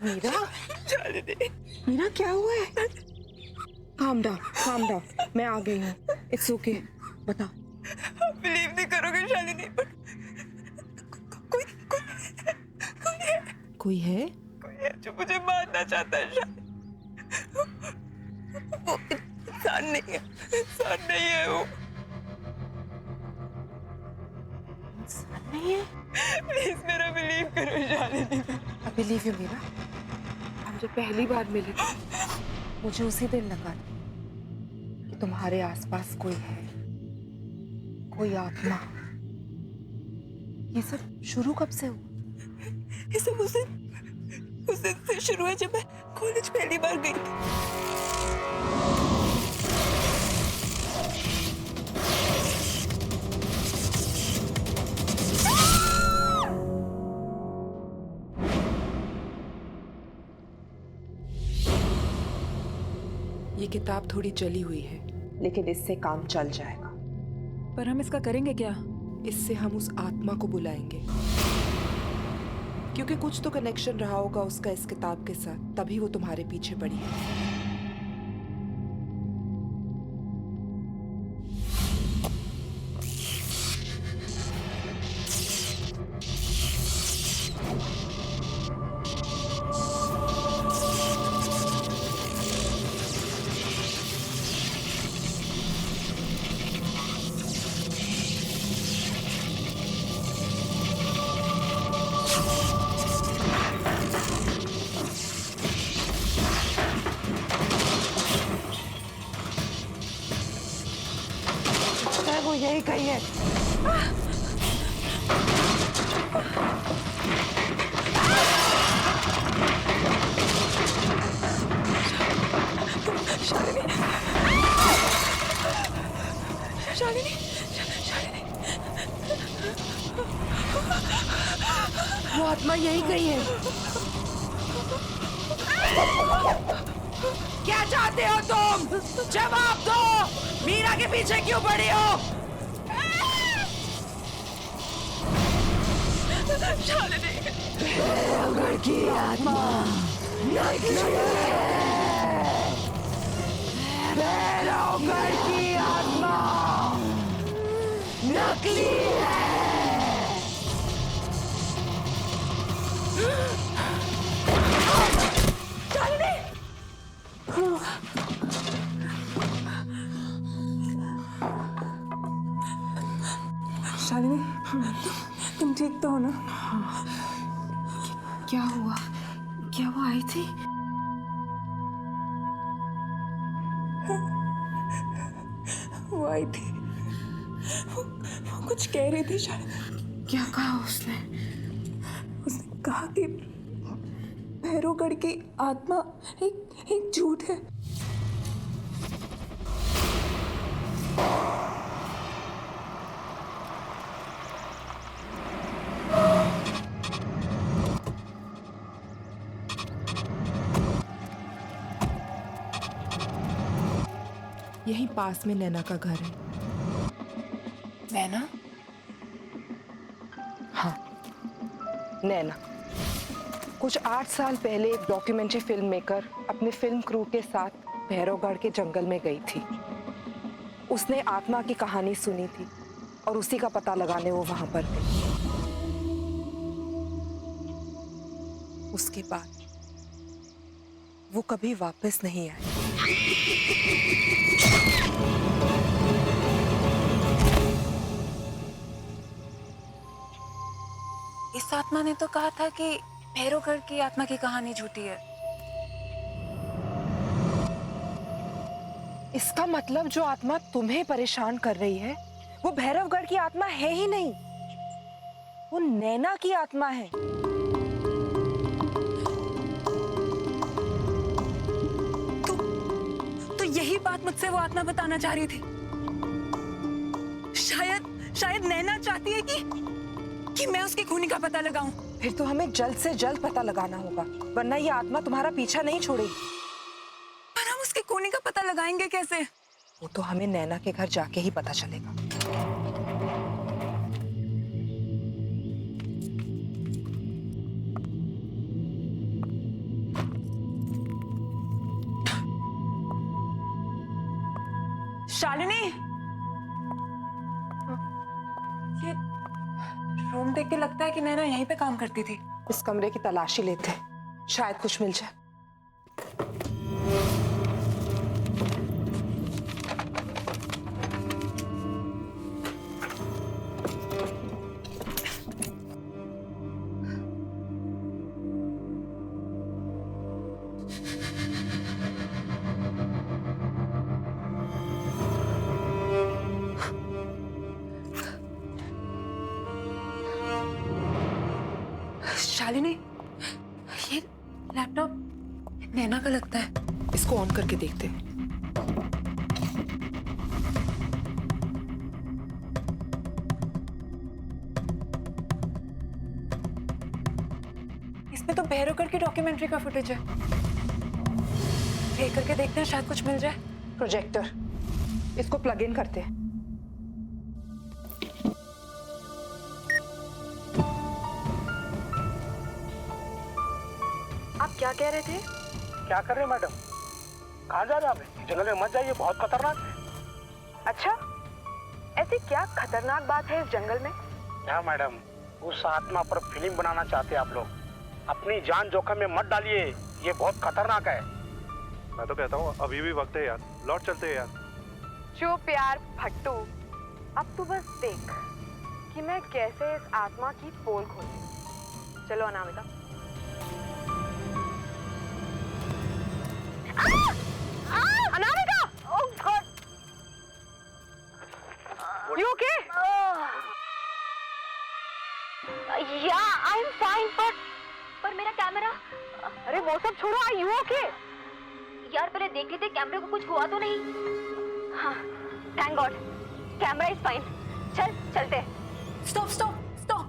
मीरा, शालिनी, मीरा क्या हुआ है? काम डाउन, मैं आ गई हूँ। इट्स ओके, बता। आप बिलीव नहीं करोगे शालिनी, पर कोई कोई कोई है? कोई है जो मुझे मारना चाहता है शालिनी। वो इंसान नहीं है वो। इंसान नहीं है? प्लीज मेरा बिलीव करो Shalini. I believe you Meera. हम जब पहली बार मिले थे, मुझे उसी दिन लगा था कि तुम्हारे आसपास कोई है, कोई आत्मा। ये सब शुरू कब से हुआ? ये सब उस दिन से शुरू है जब मैं कॉलेज पहली बार गई थी। ये किताब थोड़ी जली हुई है, लेकिन इससे काम चल जाएगा। पर हम इसका करेंगे क्या? इससे हम उस आत्मा को बुलाएंगे, क्योंकि कुछ तो कनेक्शन रहा होगा उसका इस किताब के साथ, तभी वो तुम्हारे पीछे पड़ी है। वो यही कही है। शालिनी, शालिनी, शालिनी, वो आत्मा यही कही है। क्या चाहते हो तुम? जवाब दो। मीरा के पीछे क्यों पड़ी हो? शालिनी, भैरवगढ़ की आत्मा नकली है। भैरवगढ़ की आत्मा नकली है। शालिनी, तुम ठीक तो हो ना? क्या हुआ? क्या वो आई थी? वो आई थी, वो कुछ कह रही थी शालिनी। क्या कहा उसने? उसने कहा कि भैरवगढ़ की आत्मा एक झूठ है। यहीं पास में नैना का घर है। नैना? हाँ, नैना। कुछ 8 साल पहले एक डॉक्यूमेंट्री फिल्म मेकर अपनी फिल्म क्रू के साथ भैरवगढ़ के जंगल में गई थी। उसने आत्मा की कहानी सुनी थी और उसी का पता लगाने वो वहां पर गई। उसके बाद वो कभी वापस नहीं आई। इस आत्मा ने तो कहा था कि भैरवगढ़ की आत्मा की कहानी झूठी है। इसका मतलब जो आत्मा तुम्हें परेशान कर रही है वो भैरवगढ़ की आत्मा है ही नहीं, वो नैना की आत्मा है। तो यही बात मुझसे वो आत्मा बताना चाह रही थी। शायद नैना चाहती है कि मैं उसकी खूनी का पता लगाऊं। फिर तो हमें जल्द से जल्द पता लगाना होगा, वरना ये आत्मा तुम्हारा पीछा नहीं छोड़ेगी। पर हम उसकी खूनी का पता लगाएंगे कैसे? वो तो हमें नैना के घर जाके ही पता चलेगा। शालिनी, ये रूम देख के लगता है कि नैना यहीं पे काम करती थी। इस कमरे की तलाशी लेते हैं, शायद कुछ मिल जाए। शालिनी, ये लैपटॉप नैना का लगता है। इसको ऑन करके देखते हैं। इसमें तो भैरवगढ़ की डॉक्यूमेंट्री का फुटेज है। प्ले करके देखते हैं, शायद कुछ मिल जाए। प्रोजेक्टर, इसको प्लग इन करते हैं। आप क्या कह रहे थे? क्या कर रहे हैं मैडम? कहाँ जा रहे हैं आप? जंगल में मत जाइए, बहुत खतरनाक है। अच्छा, ऐसी क्या खतरनाक बात है इस जंगल में? क्या मैडम, उस आत्मा पर फिल्म बनाना चाहते हैं आप लोग? अपनी जान जोखिम में मत डालिए, ये बहुत खतरनाक है। मैं तो कहता हूँ अभी भी वक्त है यार, लौट चलते हैं यार। चुप यार भट्टू, अब तू बस देख कि मैं कैसे इस आत्मा की पोल खोलती। चलो Anamika. Anamika! Oh God! You okay? Yeah, I'm fine, पर मेरा कैमरा। अरे वो सब छोड़ो, Are you okay? यार पहले देख लेते कैमरे को कुछ हुआ तो नहीं। हाँ, thank God, camera is fine. चल चलते। Stop stop stop.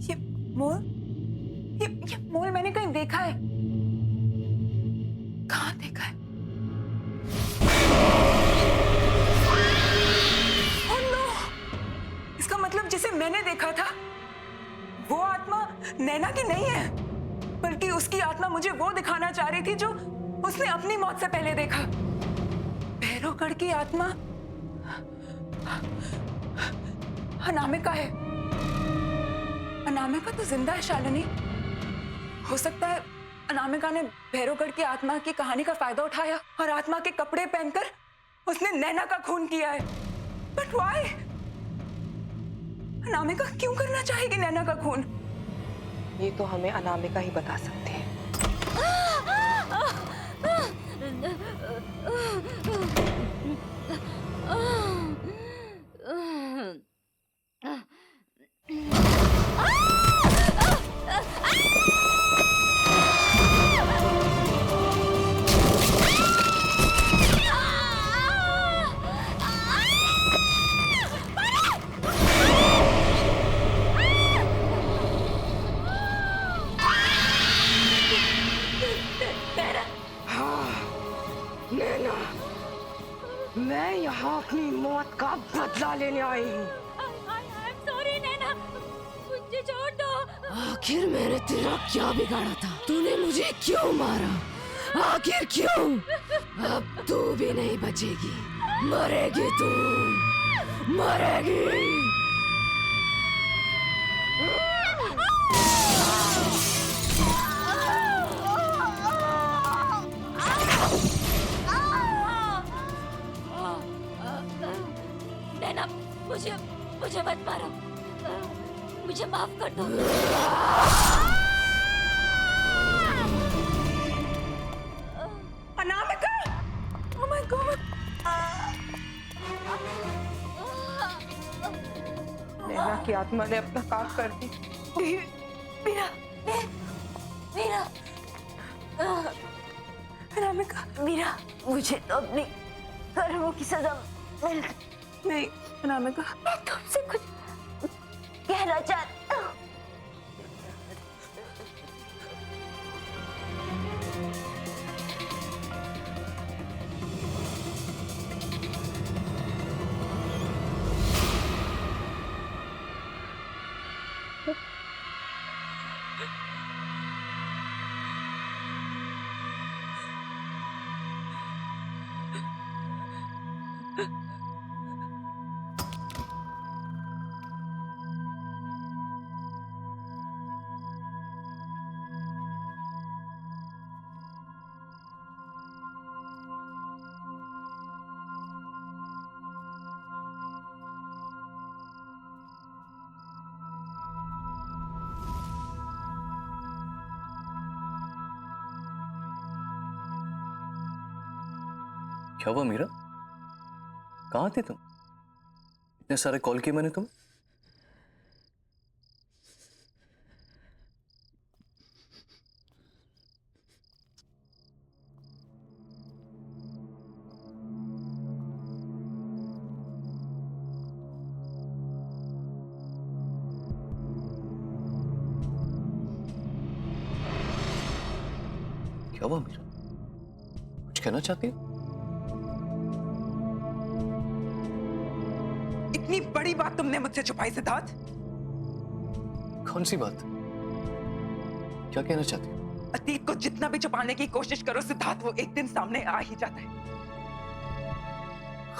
ये मोल, ये मोल मैंने कहीं देखा है। कहाँ देखा है? Oh no! इसका मतलब जिसे मैंने देखा था वो आत्मा नैना की नहीं है, बल्कि उसकी आत्मा मुझे वो दिखाना चाह रही थी जो उसने अपनी मौत से पहले देखा। भैरवगढ़ की आत्मा अनामिका है। अनामिका तो जिंदा है शालिनी। हो सकता है अनामिका ने भैरवगढ़ की आत्मा की कहानी का फायदा उठाया और आत्मा के कपड़े पहनकर उसने नैना का खून किया है। But why? अनामिका क्यों करना चाहेगी नैना का खून? ये तो हमें अनामिका ही बता सकती है। नैना, मैं यहाँ अपनी मौत का बदला लेने आई हूँ। सॉरी नैना, मुझे छोड़ दो। आखिर मैंने तेरा क्या बिगाड़ा था? तूने मुझे क्यों मारा? आखिर क्यों? अब तू भी नहीं बचेगी, मरेगी तू, मरेगी। नैना, मुझे मत मारो, मुझे माफ कर दो। अनामिका! Oh my God! नैना की आत्मा ने अपना काम कर दी। मीरा, मीरा, अनामिका! मीरा, मुझे तो अपनी कर्मों की सजा मिल गई। नहीं अनामिका, मैं तुमसे कुछ कहना चाहती हूँ। क्या हुआ मीरा? कहाँ थे तुम? इतने सारे कॉल किए मैंने तुम। क्या हुआ मीरा? कुछ कहना चाहती हो? इतनी बड़ी बात तुमने मुझसे छुपाई सिद्धार्थ। कौन सी बात? क्या कहना चाहती हो? अतीत को जितना भी छुपाने की कोशिश करो सिद्धार्थ, वो एक दिन सामने आ ही जाता है।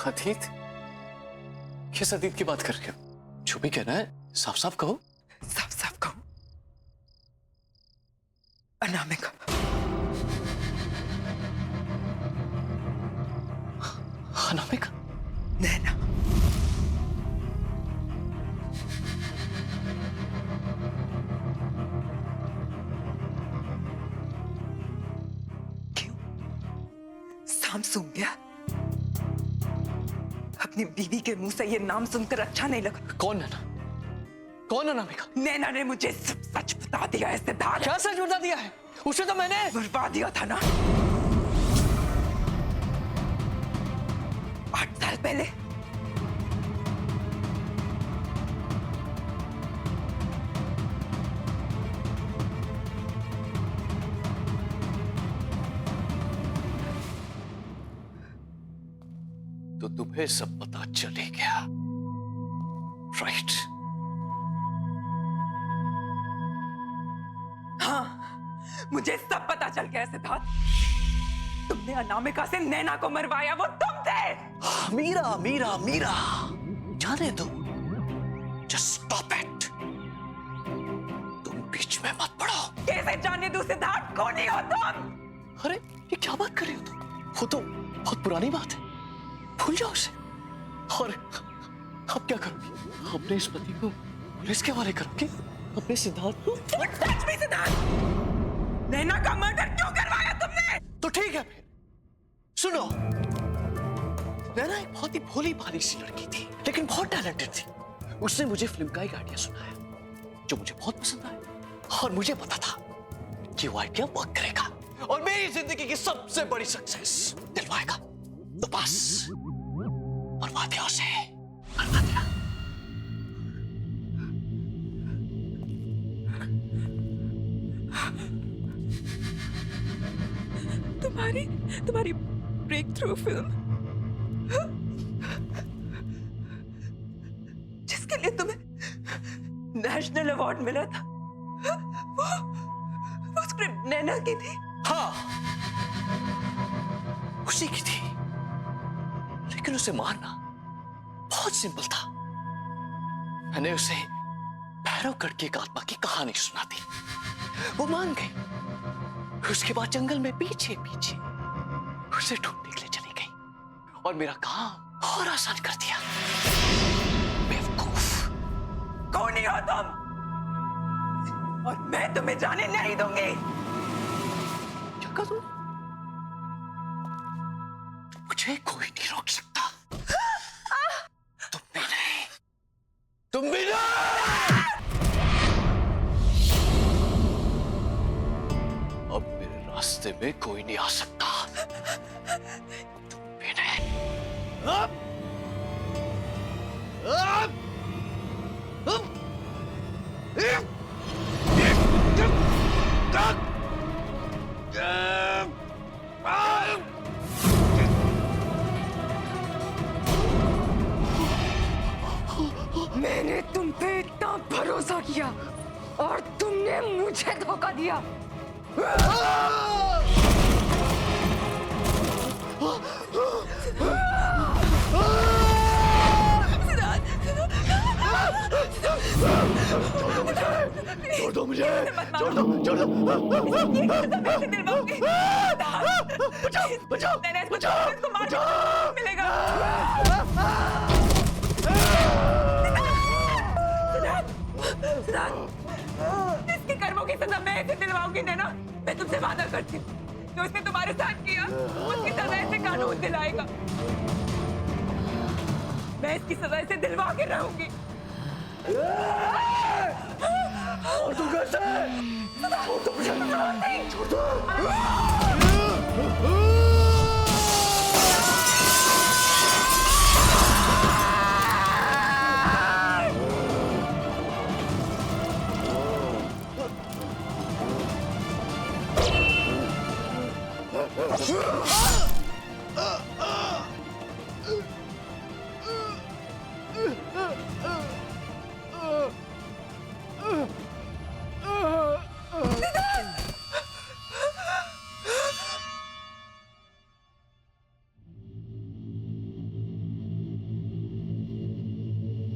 अतीत? किस अतीत की बात कर रहे हो? जो भी कहना है साफ साफ कहो। साफ साफ कहूं, अनामिका। अनामिका? नैना। क्यों? शाम सूंघ गया? अपनी बीवी के मुंह से ये नाम सुनकर अच्छा नहीं लगा? कौन नैना? कौन अनामिका? नैना ने मुझे सब सच बता दिया है सिद्धार्थ। क्या सच बता दिया है? उसे तो मैंने बुलवा दिया था ना 8 साल पहले। तो तुम्हें सब पता चले गया, राइट? हाँ, मुझे सब पता चल गया सिद्धार्थ। तुमने अनामिका से नैना को मरवाया, वो तुम थे। मीरा मीरा मीरा, जाने दो। Just stop it. तुम बीच में मत पड़ो। कैसे जाने दूं सिद्धार्थ? कौन ही हो तुम? अरे ये क्या बात कर रही हो तुम? वो तो बहुत पुरानी बात है, भूल जाओ उसे। और अब क्या करोगी? अपने इस पति को पुलिस के हवाले करोगे? अपने सिद्धार्थ को? सच में सिद्धार्थ, नैना का मर्डर क्यों करवाया तुमने? तो ठीक है फिर सुनो। नैना एक बहुत ही भोली भाली सी लड़की थी, लेकिन बहुत टैलेंटेड थी। उसने मुझे फिल्म का एक आइडिया सुनाया जो मुझे बहुत पसंद आया, और मुझे पता था कि वो आइडिया वर्क करेगा और मेरी जिंदगी की सबसे बड़ी सक्सेस दिलवाएगा। तो बस मरवा दिया उसे, मरवा दिया। तुम्हारी ब्रेक थ्रू फिल्म, जिसके लिए तुम्हें नेशनल अवार्ड मिला था, वो स्क्रिप्ट नैना की थी। हाँ, उसी की थी, लेकिन उसे मारना बहुत सिंपल था। मैंने उसे भैरवगढ़ की एक आत्मा की कहानी सुना दी, वो मान गई। उसके बाद जंगल में पीछे पीछे उसे ढूंढने के लिए चली गई और मेरा काम और आसान कर दिया। बेवकूफ। कौन ही हो तुम? और मैं तुम्हें जाने नहीं दूंगी। क्या कहा तुम? मुझे कोई नहीं रोक सकता। तुम भी नहीं, तुम भी नहीं। अब मेरे रास्ते में कोई नहीं आ सकता। तुम भी नहीं। मैंने तुम पे इतना भरोसा किया और तुमने मुझे धोखा दिया। छोड़ दो मुझे, छोड़ दो, छोड़ दो। बचाओ, बचाओ, बचाओ, बचाओ। मिलेगा। सिद्धार्थ, इसके कर्मों की सजा मैं इसे दिलवाऊंगी नैना। मैं तुमसे वादा करती हूँ, जो उसने तुम्हारे साथ किया उसकी सजा से कानून दिलाएगा। मैं इसकी सजा से दिलवा के रहूंगी। और तू कैसे? छोड़ दो मुझे, छोड़ दो।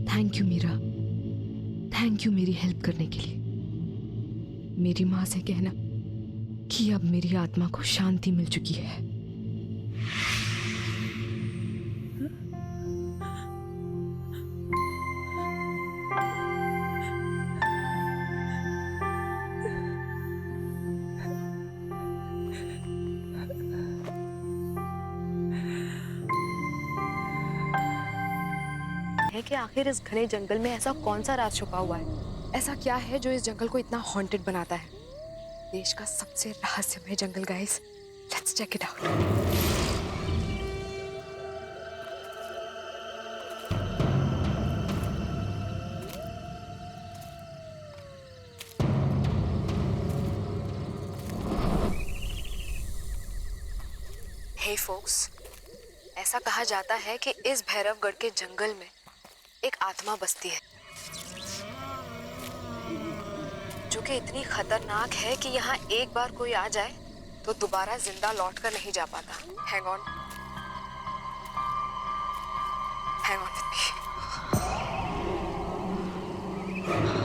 Thank you Meera, thank you मेरी हेल्प करने के लिए। मेरी माँ से कहना कि अब मेरी आत्मा को शांति मिल चुकी है। है कि आखिर इस घने जंगल में ऐसा कौन सा राज छुपा हुआ है? ऐसा क्या है जो इस जंगल को इतना हॉन्टेड बनाता है? देश का सबसे रहस्यमय जंगल guys, let's check it out. Hey folks, ऐसा कहा जाता है कि इस भैरवगढ़ के जंगल में एक आत्मा बसती है जो कि इतनी खतरनाक है कि यहाँ एक बार कोई आ जाए तो दोबारा जिंदा लौट कर नहीं जा पाता। Hang on with me.